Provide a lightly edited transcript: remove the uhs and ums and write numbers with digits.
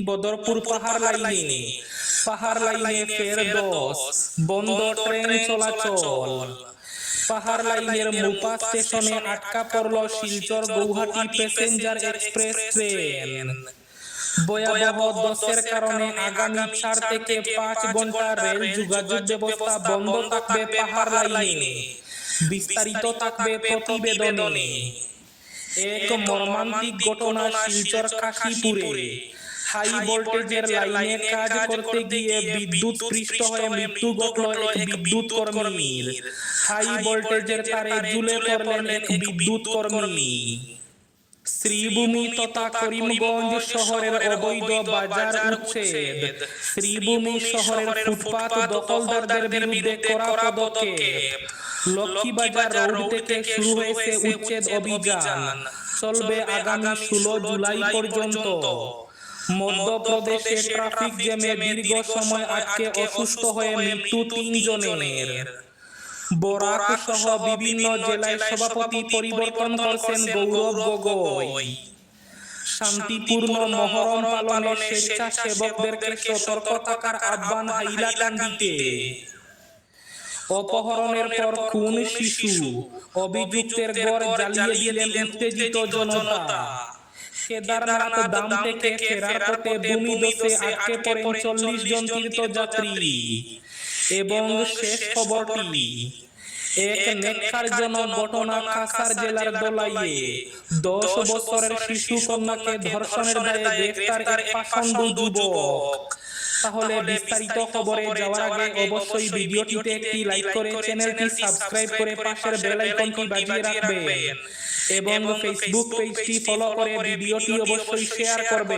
বদরপুর পাহাড় লাইনে ফের দোষ, বন্ধ ট্রেন চলাচল। পাহাড় লাইনের মোপা স্টেশনে আটকা পড়ল Silchar Gauhati passenger express train. ভয়াবহ দোষের কারণে আগামী 4 থেকে 5 ঘন্টা রেল যোগাযোগ ব্যবস্থা বন্ধ থাকবে পাহাড় লাইনে। বিস্তারিত থাকবে প্রতিবেদনে। এক মর্মান্তিক ঘটনা শিলচর কাশীপুরে। হাই ভোল্টেজের লাইনে কাজ করতে গিয়ে বিদ্যুৎ পৃষ্ঠ হয়ে মৃত্যু ঘটল এক বিদ্যুৎ কর্মীর। হাই ভোল্টেজের তারে ঝুলে পড়লেন এক বিদ্যুৎ কর্মী। শ্রীভূমি তথা করিমগঞ্জ শহরের অবৈধ বাজার উচ্ছেদ। শ্রীভূমি শহরের ফুটপাত দখলদারদের বিরুদ্ধে কড়া পদক্ষেপ। লক্ষ্মীবাজার রোড থেকে শুরু হয়েছে উচ্ছেদ অভিযান, চলবে আগামী 16 জুলাই পর্যন্ত। মধ্যপ্রদেশে ট্রাফিক জ্যামে দীর্ঘ সময় আটকে অসুস্থ হয়ে মৃত্যু 3 জনের। বরাক সহ বিভিন্ন জেলায় সভাপতি পরিবর্তন করছেন গৌরব গগৈ। শান্তিপূর্ণ মহরম পালনে স্বেচ্ছাসেবকদেরকে সতর্ক থাকার আহ্বান হাইলাকান্দিতে। অপহরণের পর খুন শিশু, অভিযুক্তের ঘর জ্বালিয়ে দিলেন উত্তেজিত জনতা। কেদারনাথ ধাম থেকে ফেরার পথে ভূমিধসে আটকে পড়েন 40 জন তীর্থযাত্রী। এবং শেষ খবরটি, এক নেককারজনক ঘটনা কাছাড় জেলার দলাইয়ে। 10 বছরের শিশু কন্যাকে ধর্ষণের দায়ে গ্রেফতার এক পাষণ্ড যুবক। তাহলে বিস্তারিত খবরে যাওয়ার আগে অবশ্যই ভিডিওটিতে একটি লাইক করে চ্যানেলটি সাবস্ক্রাইব করে পাশের বেল আইকনটি বাজিয়ে রাখবেন এবং ফেসবুক পেজটি ফলো করে ভিডিওটি অবশ্যই শেয়ার করবেন।